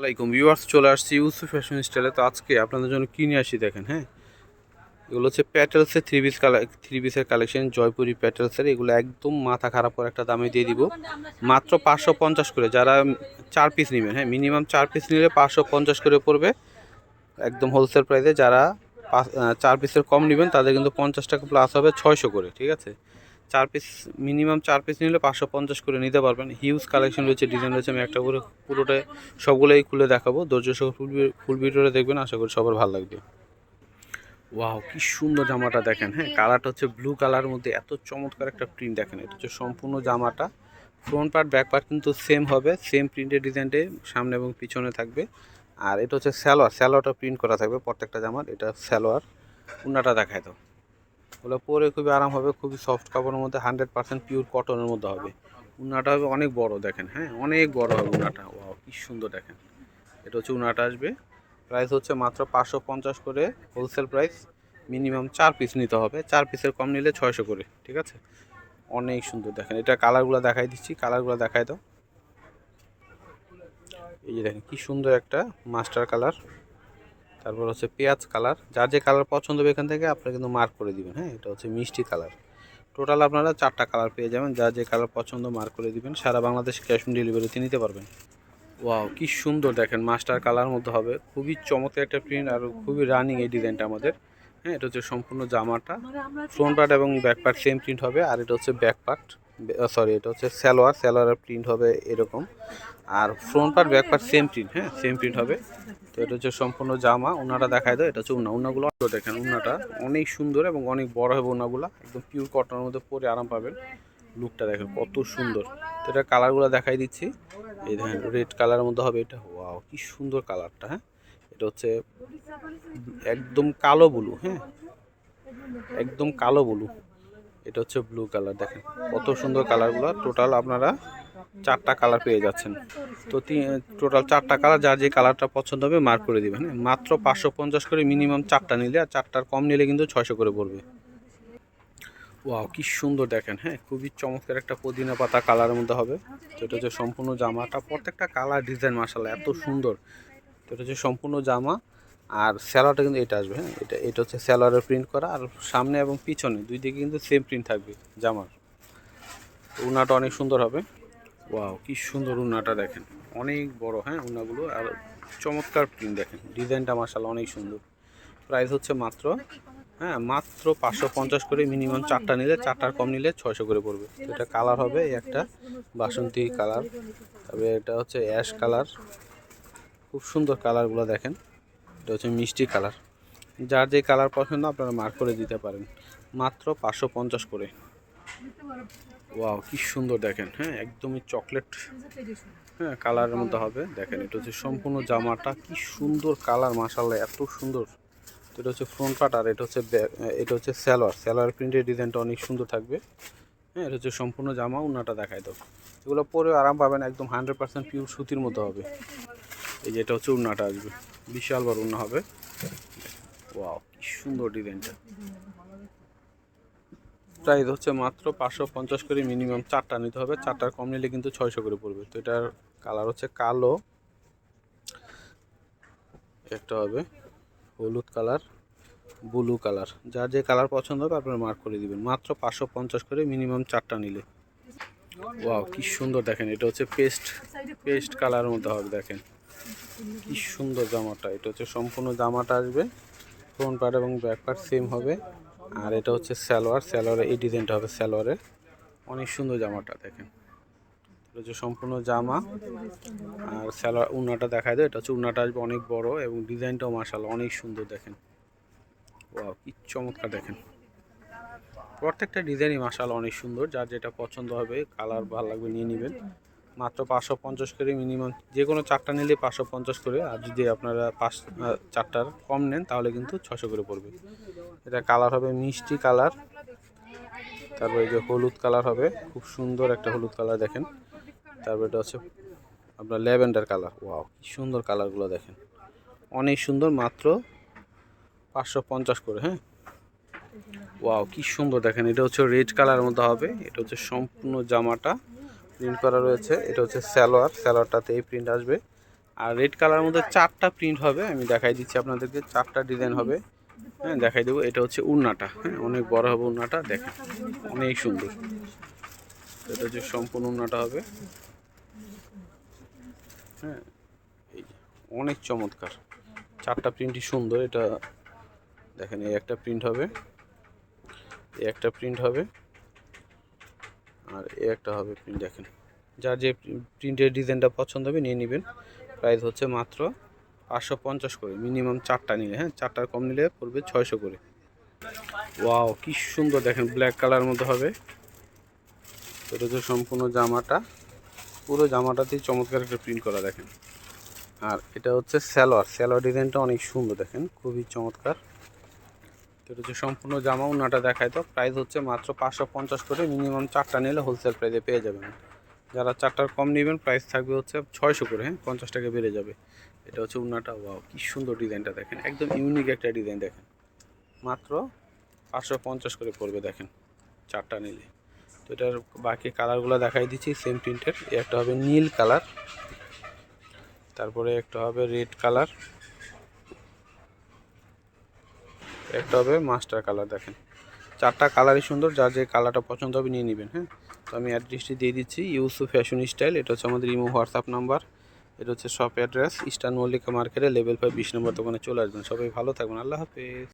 আসসালামাইকুম ভিউয়ার্স, চলে আসছি ইউসুফ ফ্যাশন স্টাইলে। তো আজকে আপনাদের জন্য কিনে আসি দেখেন। হ্যাঁ, এগুলো হচ্ছে প্যাটেলসের থ্রি পিসের কালেকশন, জয়পুরি প্যাটেলসের। এগুলো একদম মাথা খারাপ করে একটা দামে দিয়ে দিব, মাত্র 550 করে। যারা 4 পিস নেবেন, হ্যাঁ মিনিমাম 4 পিস নিলে 550 করে পড়বে, একদম হোলসেল প্রাইসে। যারা 4 পিসের কম নেবেন তাদের কিন্তু 50 টাকা প্লাস হবে, 600 করে। ঠিক আছে, 4 পিস মিনিমাম 4 পিস নিলে 550 করে নিতে পারবেন। হিউজ কালেকশন রয়েছে, ডিজাইন রয়েছে। আমি একটা করে পুরোটাই সবগুলোই খুলে দেখাবো। ধৈর্য সহ ফুল ভিডিওটা দেখবেন, আশা করি সবার ভালো লাগবে। ওয়াও, কি সুন্দর জামাটা দেখেন। হ্যাঁ, কালারটা হচ্ছে ব্লু কালার মধ্যে এত চমৎকার একটা প্রিন্ট দেখেন। এটা হচ্ছে সম্পূর্ণ জামাটা, ফ্রন্ট পার্ট ব্যাক পার্ট কিন্তু সেম হবে, সেম প্রিন্টের ডিজাইনটাই সামনে এবং পিছনে থাকবে। আর এটা হচ্ছে স্যালোয়ারটা প্রিন্ট করা থাকবে প্রত্যেকটা জামার। এটা স্যালোয়ার। উন্নাটা দেখায় তো, ওগুলো পরে খুবই আরাম হবে, খুবই সফট কাপড়ের মধ্যে, 100% পিওর কটনের মধ্যে হবে। উন্নাটা হবে অনেক বড় দেখেন। হ্যাঁ, অনেক বড় হবে উন্নাটা। ওয়াও, কি সুন্দর দেখেন। এটা হচ্ছে উন্নাটা আসবে, প্রাইস হচ্ছে মাত্র 550 করে হোলসেল প্রাইস। মিনিমাম 4 পিস নিতে হবে, 4 পিসের কম নিলে 600 করে। ঠিক আছে, অনেক সুন্দর দেখেন। এটা কালারগুলো দেখাই দিচ্ছি, কালারগুলো দেখাই দাও। এই যে দেখেন কি সুন্দর একটা মাস্টার কালার, তারপর হচ্ছে পেঁয়াজ কালার। যার যে কালার পছন্দ হবে এখান থেকে আপনারা কিন্তু মার্ক করে দিবেন। হ্যাঁ, এটা হচ্ছে মিষ্টি কালার। টোটাল আপনারা 4টা কালার পেয়ে যাবেন, যার যে কালার পছন্দ মার্ক করে দিবেন। সারা বাংলাদেশ ক্যাশ অন ডেলিভারিতে নিতে পারবেন। ওয়াও, কি সুন্দর দেখেন, মাস্টার কালার মধ্যে হবে, খুবই চমৎকার একটা প্রিন্ট আর খুবই রানিং এই ডিজাইনটা আমাদের। হ্যাঁ, এটা হচ্ছে সম্পূর্ণ জামাটা, ফ্রন্ট পার্ট এবং ব্যাক পার্ট সেম প্রিন্ট হবে। আর এটা হচ্ছে ব্যাক পার্ট, সরি এটা হচ্ছে স্যালোয়ারের প্রিন্ট হবে এরকম। আর front part back part same print, হ্যাঁ সেম প্রিন্ট হবে। তো এটা হচ্ছে সম্পূর্ণ জামা। উন্নাটা দেখায় দাও। এটা হচ্ছে উন্নাগুলো দেখেন, উন্নাটা অনেক সুন্দর এবং অনেক বড় হবে। উন্নাগুলো একদম পিওর কটনের মধ্যে পরে আরাম পাবেন। লুকটা দেখেন কত সুন্দর। তো এটা কালারগুলো দেখাই দিচ্ছি। এই দেখেন রেড কালারের মধ্যে হবে এটা। ওয়াও, কি সুন্দর কালারটা। হ্যাঁ, এটা হচ্ছে একদম কালো ব্লু। হ্যাঁ, একদম কালো ব্লু। এটা হচ্ছে ব্লু কালার, দেখেন কত সুন্দর কালারগুলো। টোটাল আপনারা 4টা কালার পেয়ে যাচ্ছেন। তো টোটাল 4টা কালার, যার যে কালারটা পছন্দ হবে মার্ক করে দিবেন। হ্যাঁ, মাত্র 550 করে মিনিমাম 4টা নিলে, আর 4টার কম নিলে কিন্তু 600 করে পড়বে। ওয়াও, কি সুন্দর দেখেন। হ্যাঁ, খুবই চমৎকার একটা পুদিনা পাতা কালারের মধ্যে হবে। তো এটা হচ্ছে সম্পূর্ণ জামাটা, প্রত্যেকটা কালার ডিজাইন মাশাআল্লাহ এত সুন্দর। তো এটা হচ্ছে সম্পূর্ণ জামা। আর স্যালোয়ারটা কিন্তু এটা আসবে। হ্যাঁ, এটা হচ্ছে স্যালোয়ারের প্রিন্ট করা, আর সামনে এবং পিছনে দুই দিকে কিন্তু সেম প্রিন্ট থাকবে জামার। উন্নাটা অনেক সুন্দর হবে। ওয়াও, কি সুন্দর উন্নাটা দেখেন, অনেক বড়। হ্যাঁ, উন্নাগুলো আর চমৎকার প্রিন্ট দেখেন, ডিজাইনটা মাশাআল্লাহ অনেক সুন্দর। প্রাইস হচ্ছে মাত্র, হ্যাঁ মাত্র 550 করে। মিনিমাম 4টা নিলে, 4টার কম নিলে 600 করে পড়বে। তো এটা কালার হবে এই একটা বাসন্তী কালার, তবে এটা হচ্ছে অ্যাশ কালার। খুব সুন্দর কালারগুলো দেখেন। এটা হচ্ছে মিষ্টি কালার। যার যে কালার পছন্দ আপনারা মার্ক করে দিতে পারেন, মাত্র 550 করে। ওয়াও, কি সুন্দর দেখেন। হ্যাঁ, একদমই চকলেট, হ্যাঁ কালারের মধ্যে হবে। দেখেন এটা হচ্ছে সম্পূর্ণ জামাটা, কি সুন্দর কালার মাশাআল্লাহ এত সুন্দর। তো এটা হচ্ছে ফ্রন্ট পার্ট, আর এটা হচ্ছে স্যালোয়ার প্রিন্টের ডিজাইনটা অনেক সুন্দর থাকবে। হ্যাঁ, এটা হচ্ছে সম্পূর্ণ জামা। উন্নাটা দেখায় দাও। এগুলো পরেও আরাম পাবেন, একদম 100% পিওর সুতির মতো হবে। এই যে এটা হচ্ছে উন্নাটা আসবে, বিশাল বড় উন্না হবে। ওয়াও, কি সুন্দর ডিজাইনটা। প্রাইস হচ্ছে মাত্র 550 করে। মিনিমাম 4টা নিতে হবে, 4টার কম নিলে কিন্তু 600 করে পড়বে। তো এটার কালার হচ্ছে কালো, একটা হবে হলুদ কালার, ব্লু কালার। যার যে কালার পছন্দ হবে আপনারা মার্ক করে দিবেন, মাত্র 550 করে মিনিমাম 4টা নিলে। ওয়াও, কি সুন্দর দেখেন। এটা হচ্ছে পেস্ট কালারের মধ্যে হবে। দেখেন কি সুন্দর জামাটা। এটা হচ্ছে সম্পূর্ণ জামাটা আসবে, ফ্রন্ট পার্ট এবং ব্যাক পার্ট সেম হবে। আর এটা হচ্ছে স্যালোয়ারে এই ডিজাইনটা হবে স্যালোয়ারে। অনেক সুন্দর জামাটা দেখেন। এটা হচ্ছে সম্পূর্ণ জামা। আর স্যালোয়ার উন্নাটা দেখায় দেয়। এটা হচ্ছে উন্নাটা আসবে অনেক বড়, এবং ডিজাইনটাও মাশাআল্লাহ অনেক সুন্দর দেখেন। ওয়াও, কি চমৎকার দেখেন। প্রত্যেকটা ডিজাইনই মাশাআল্লাহ অনেক সুন্দর। যার যেটা পছন্দ হবে, কালার ভালো লাগবে নিয়ে নেবেন। মাত্র 550 করে। মিনিমাম যে কোনো 4টা নিলে 550 করে, আর যদি আপনারা 4টার কম নেন তাহলে কিন্তু 600 করে পড়বে। এটা কালার হবে মিষ্টি কালার, তারপরে এই যে হলুদ কালার হবে, খুব সুন্দর একটা হলুদ কালার দেখেন। তারপর এটা হচ্ছে আপনার ল্যাভেন্ডার কালার। ওয়াও, কি সুন্দর কালারগুলো দেখেন, অনেক সুন্দর। মাত্র 550 করে। হ্যাঁ, ওয়াও, কি সুন্দর দেখেন। এটা হচ্ছে রেড কালারের মধ্যে হবে। এটা হচ্ছে সম্পূর্ণ জামাটা প্রিন্ট করা রয়েছে। এটা হচ্ছে স্যালোয়ারটাতে এই প্রিন্ট আসবে। আর রেড কালার মধ্যে 4টা প্রিন্ট হবে, আমি দেখাই দিচ্ছি আপনাদেরকে। 4টা ডিজাইন হবে, হ্যাঁ দেখাই দেবো। এটা হচ্ছে উন্নাটা, হ্যাঁ অনেক বড় হবে উন্নাটা, দেখেন অনেক সুন্দর। এটা হচ্ছে সম্পূর্ণ উন্নাটা হবে, হ্যাঁ এই যে অনেক চমৎকার। 4টা প্রিন্টই সুন্দর। এটা দেখেন, এই একটা প্রিন্ট হবে, এই একটা প্রিন্ট হবে, আর এই একটা হবে প্রিন্ট। দেখেন যার যে প্রিন্টের ডিজাইনটা পছন্দ হবে নিয়ে নেবেন। প্রাইস হচ্ছে মাত্র 550 করে, মিনিমাম 4টা নিলে, হ্যাঁ 4টার কম নিলে পড়বে 600 করে। ওয়াও কি সুন্দর, দেখেন ব্ল্যাক কালার মধ্যে হবে। এটা হচ্ছে সম্পূর্ণ জামাটা, পুরো জামাটাতেই চমৎকার একটা প্রিন্ট করা দেখেন। আর এটা হচ্ছে স্যালোয়ার ডিজাইনটা অনেক সুন্দর, দেখেন খুবই চমৎকার। এটা হচ্ছে সম্পূর্ণ জামা। উন্নাটা দেখায় তো, প্রাইস হচ্ছে মাত্র 550 করে, মিনিমাম 4টা নিলে হোলসেল প্রাইসে পেয়ে যাবেন। যারা 4টার কম নেবেন প্রাইস থাকবে হচ্ছে 600 করে, হ্যাঁ 50 টাকা বেড়ে যাবে। এটা হচ্ছে উন্নাটা। ওয়াও কি সুন্দর ডিজাইনটা দেখেন, একদম ইউনিক একটা ডিজাইন দেখেন। মাত্র 550 করে পড়বে দেখেন 4টা নিলে। তো এটার বাকি কালারগুলো দেখাই দিচ্ছি সেম প্রিন্টের। একটা হবে নীল কালার, তারপরে একটা হবে রেড কালার, একটা হবে মাস্টার কালার। দেখেন 4টা কালারই সুন্দর, যার যে কালারটা পছন্দ হবে নিয়ে নেবেন, হ্যাঁ। তো আমি অ্যাড্রেসটি দিয়ে দিচ্ছি, ইউসুফ ফ্যাশন স্টাইল। এটা হচ্ছে আমাদের ইমো হোয়াটসঅ্যাপ নাম্বার। এটা হচ্ছে শপ অ্যাড্রেস ইস্টার্ন মল্লিকা মার্কেটে লেভেল 5 20 নম্বর দোকানে চলে আসবেন। সবাই ভালো থাকবেন, আল্লাহ হাফেজ।